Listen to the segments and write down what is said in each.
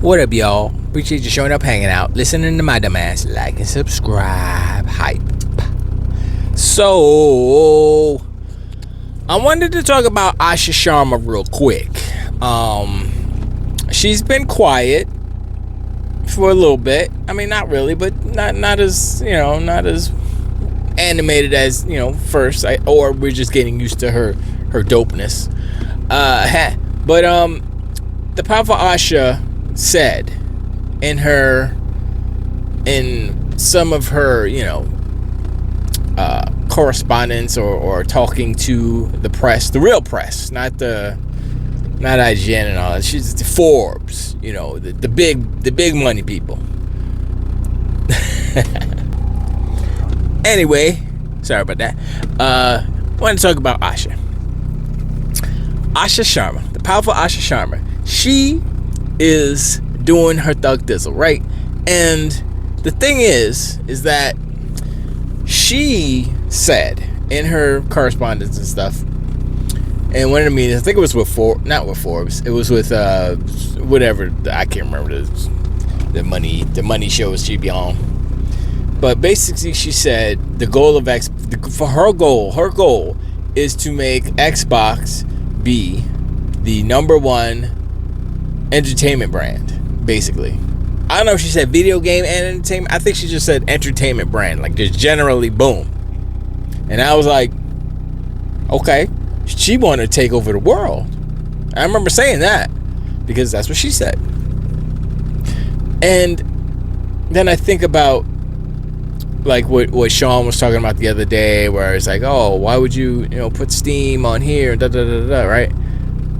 What up, y'all? Appreciate you showing up, hanging out, listening to my dumbass. Like and subscribe. Hype. So, I wanted to talk about Asha Sharma real quick. She's been quiet for a little bit. I mean, not really, but not as not as animated as first. Or we're just getting used to her dopeness. But the powerful Asha said in some of her correspondence or talking to the press, the real press, not IGN and all that. She's the Forbes, the big money people. Anyway, sorry about that. Want to talk about Asha Sharma, the powerful Asha Sharma. She is doing her thug dizzle, right? And the thing is that she said in her correspondence and stuff, and one of the meetings, I think it was not with Forbes, it was with whatever, I can't remember the money shows she be on. But basically, she said her goal is to make Xbox be the number one entertainment brand, basically. I don't know if she said video game and entertainment. I think she just said entertainment brand, like just generally, boom. And I was like, okay, she wanted to take over the world. I remember saying that because that's what she said. And then I think about like what Sean was talking about the other day, where it's like, oh, why would you put Steam on here, right?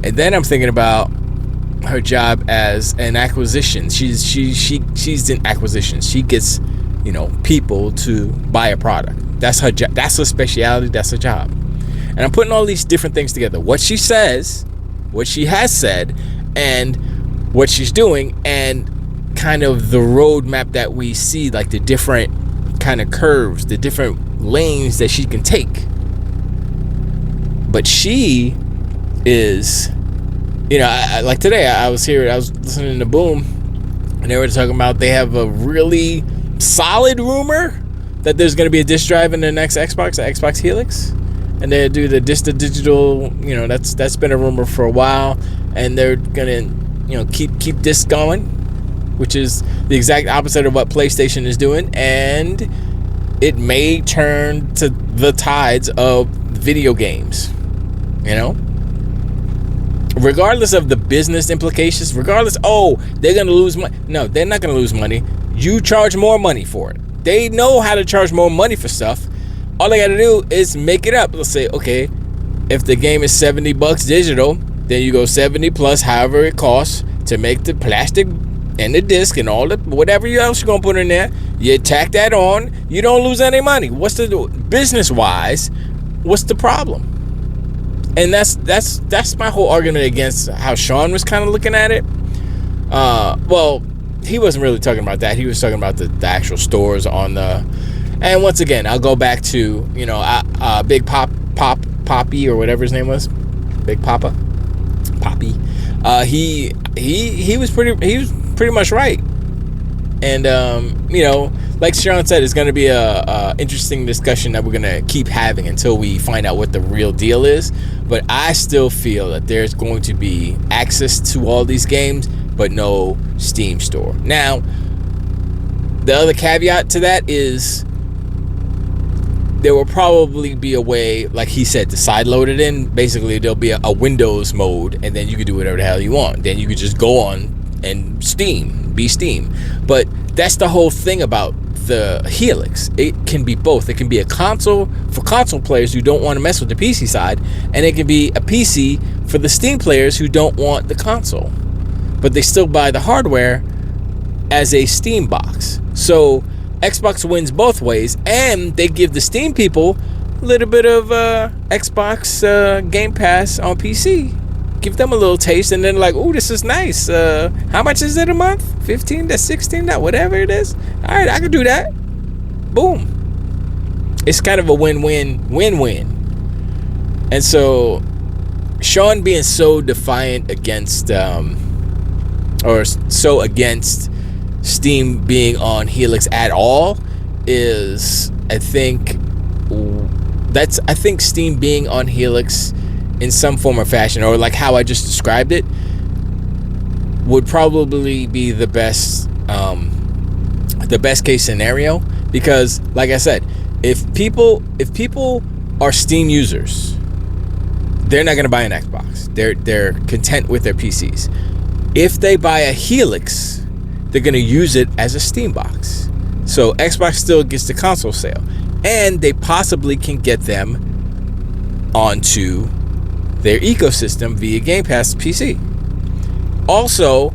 And then I'm thinking about her job as an acquisition. She's in acquisitions. She gets people to buy a product. That's her job. That's her specialty. That's her job. And I'm putting all these different things together. What she says, what she has said, and what she's doing, and kind of the roadmap that we see, like the different kind of curves, the different lanes that she can take. But she is, like today I was listening to Boom, and they were talking about they have a really solid rumor that there's going to be a disc drive in the next Xbox, the Xbox Helix, and they do the disc to digital. That's been a rumor for a while, and they're gonna keep disc going, which is the exact opposite of what PlayStation is doing, and it may turn to the tides of video games, regardless of the business implications, they're going to lose money. No, they're not going to lose money. You charge more money for it. They know how to charge more money for stuff. All they got to do is make it up. Let's say, okay, if the game is $70 digital, then you go 70 plus however it costs to make the plastic and the disc and all the whatever else you're going to put in there. You tack that on. You don't lose any money. What's the business-wise, what's the problem? And that's my whole argument against how Sean was kind of looking at it. Well, he wasn't really talking about that. He was talking about the actual stores on the. And once again, I'll go back to Big Poppy or whatever his name was, Big Poppy. He was pretty much right. And like Sean said, it's going to be a interesting discussion that we're going to keep having until we find out what the real deal is. But I still feel that there's going to be access to all these games, but no Steam store. Now, the other caveat to that is there will probably be a way, like he said, to sideload it in. Basically, there'll be a Windows mode, and then you can do whatever the hell you want. Then you could just go on and be Steam. But that's the whole thing about the Helix. It can be both. It can be a console for console players who don't want to mess with the PC side, and it can be a PC for the Steam players who don't want the console, but they still buy the hardware as a Steam box. So Xbox wins both ways, and they give the Steam people a little bit of Xbox Game Pass on PC. Give them a little taste, and then like, oh, this is nice. How much is it a month? 15 to 16, whatever it is. All right, I can do that. Boom. It's kind of a win-win. And so Sean being so defiant against or so against Steam being on Helix at all is I think Steam being on Helix in some form or fashion, or like how I just described it, would probably be the best case scenario, because like I said, if people are Steam users, they're not going to buy an Xbox. They're content with their PCs. If they buy a Helix, they're going to use it as a Steam box. So Xbox still gets the console sale, and they possibly can get them onto their ecosystem via Game Pass PC. Also,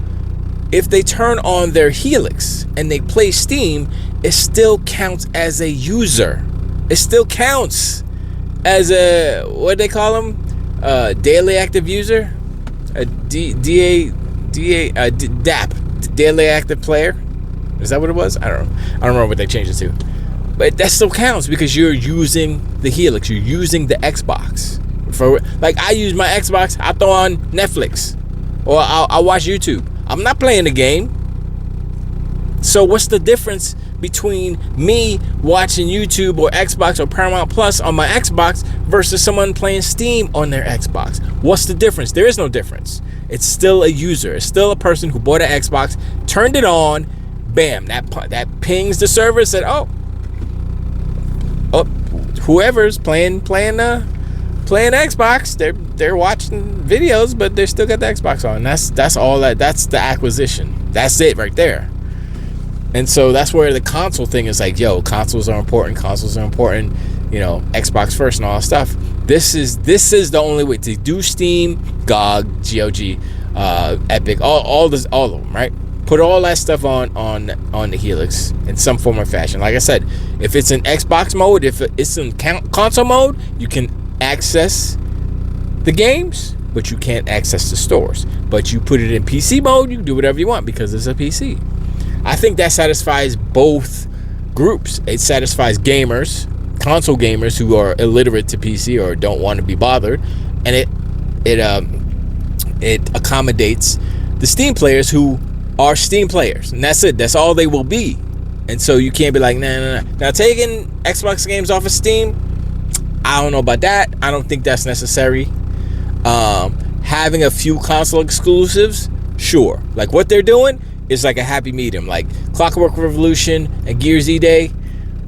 if they turn on their Helix and they play Steam, it still counts as a user. It still counts as a, what they call them? Daily active user? A DAP, daily active player? Is that what it was? I don't know. I don't remember what they changed it to. But that still counts because you're using the Helix. You're using the Xbox. For like, I use my Xbox, I throw on Netflix. Or I'll watch YouTube. I'm not playing the game. So what's the difference between me watching YouTube or Xbox or Paramount Plus on my Xbox versus someone playing Steam on their Xbox? What's the difference? There is no difference. It's still a user. It's still a person who bought an Xbox, turned it on, bam, that pings the server, said, oh, whoever's playing Xbox, they're watching videos, but they still got the Xbox on. That's all that. That's the acquisition. That's it right there. And so that's where the console thing is like, yo, consoles are important. You know, Xbox first and all that stuff. This is the only way to do Steam, GOG, Epic, all of them, right? Put all that stuff on the Helix in some form or fashion. Like I said, if it's in Xbox mode, if it's in console mode, you can access the games, but you can't access the stores. But you put it in PC mode, you can do whatever you want because it's a PC. I think that satisfies both groups. It satisfies gamers, console gamers who are illiterate to PC or don't want to be bothered, and it accommodates the Steam players who are Steam players, and that's it. That's all they will be. And so you can't be like, nah. Now, taking Xbox games off of Steam, I don't know about that. I don't think that's necessary. Having a few console exclusives, sure. Like what they're doing is like a happy medium, like Clockwork Revolution and Gears E-Day,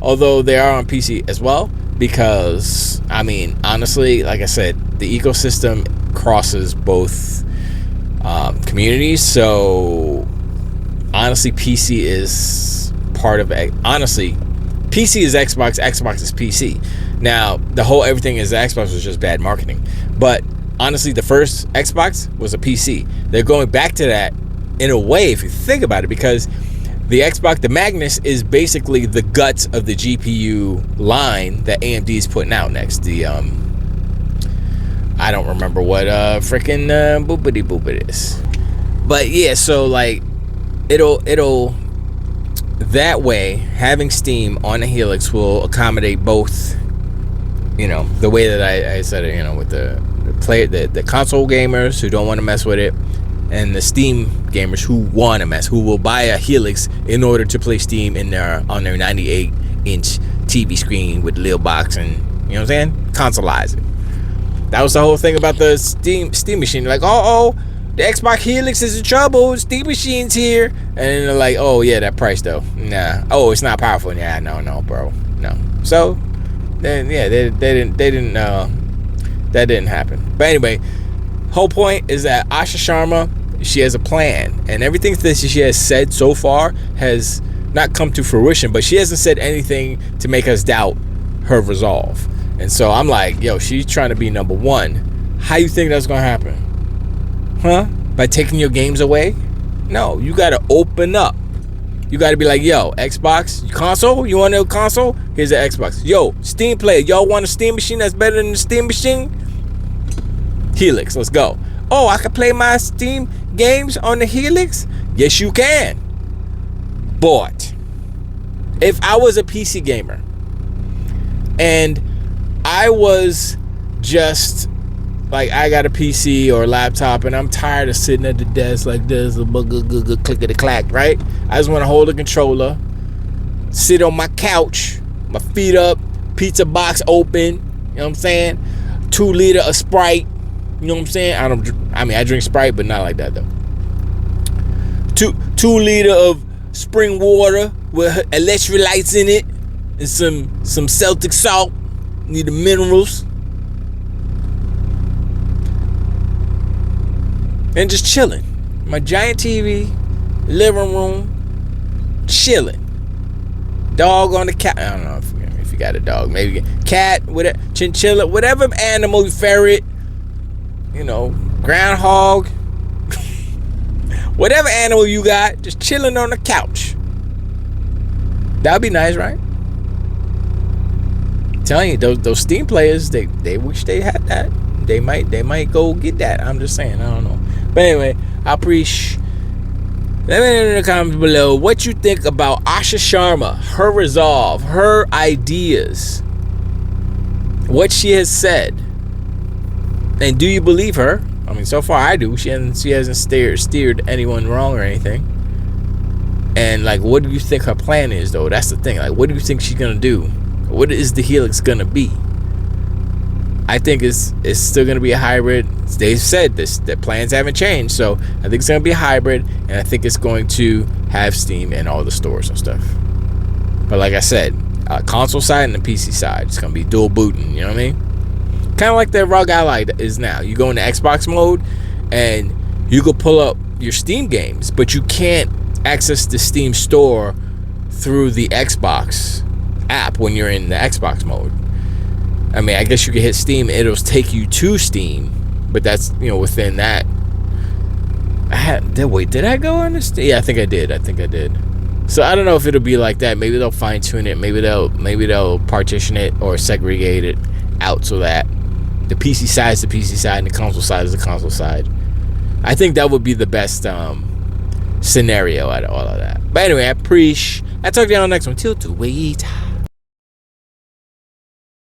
although they are on PC as well, because, I mean, honestly, like I said, the ecosystem crosses both communities, so honestly, PC is part of it. Honestly, PC is Xbox, Xbox is PC. Now, the whole everything is Xbox was just bad marketing, but honestly, the first Xbox was a PC. They're going back to that in a way, if you think about it, because the Xbox, the Magnus, is basically the guts of the GPU line that AMD is putting out next. The I don't remember what freaking boopity boop it is, but yeah. So like, it'll that way, having Steam on the Helix will accommodate both. You know, the way that I said it. You know, with the console gamers who don't want to mess with it, and the Steam gamers who want to mess, who will buy a Helix in order to play Steam on their 98-inch TV screen with a little box, and you know what I'm saying, consoleize it. That was the whole thing about the Steam machine. Like, oh, the Xbox Helix is in trouble. Steam machine's here, and then they're like, oh yeah, that price though. Nah. Oh, it's not powerful. Yeah, no, bro, no. So then yeah, they didn't. That didn't happen. But anyway, whole point is that Asha Sharma, she has a plan, and everything that she has said so far has not come to fruition, but she hasn't said anything to make us doubt her resolve. And so I'm like, yo, she's trying to be number one. How you think that's gonna happen? Huh? By taking your games away? No, you gotta open up. You gotta be like, yo, Xbox console, you want a console? Here's the Xbox. Yo, Steam player, y'all want a Steam machine that's better than the Steam machine? Helix, let's go. Oh, I can play my Steam games on the Helix? Yes, you can. But if I was a PC gamer and I was just like I got a PC or a laptop and I'm tired of sitting at the desk like this, clickety clack, right? I just want to hold a controller, sit on my couch, my feet up, pizza box open, you know what I'm saying? 2 liter of Sprite, you know what I'm saying? I drink Sprite, but not like that though. 2 liter of spring water with electrolytes in it and some Celtic salt. Need the minerals. And just chilling. My giant TV, living room, chilling. Dog on the couch. I don't know if you got a dog. Maybe cat, whatever, chinchilla, whatever animal, ferret, groundhog, whatever animal you got, just chilling on the couch. That'd be nice, right? I'm telling you, those Steam players, they wish they had that. They might go get that. I'm just saying, I don't know. But anyway, I appreciate. Let me know in the comments below what you think about Asha Sharma, her resolve, her ideas, what she has said, and do you believe her? I mean, so far I do. She hasn't steered anyone wrong or anything. And like, what do you think her plan is, though? That's the thing. Like, what do you think she's gonna do? What is the Helix gonna be? I think it's still going to be a hybrid. They've said this, that plans haven't changed. So I think it's going to be a hybrid, and I think it's going to have Steam in all the stores and stuff. But like I said, console side and the PC side, it's going to be dual booting, you know what I mean? Kind of like the ROG Ally is now. You go into Xbox mode, and you can pull up your Steam games, but you can't access the Steam store through the Xbox app when you're in the Xbox mode. I mean, I guess you could hit Steam, it'll take you to Steam, but that's, within that. Did I go on this? Yeah, I think I did. So I don't know if it'll be like that. Maybe they'll fine tune it. Maybe they'll partition it or segregate it out so that the PC side is the PC side and the console side is the console side. I think that would be the best scenario out of all of that. But anyway, I'll talk to you on the next one. Till to wait.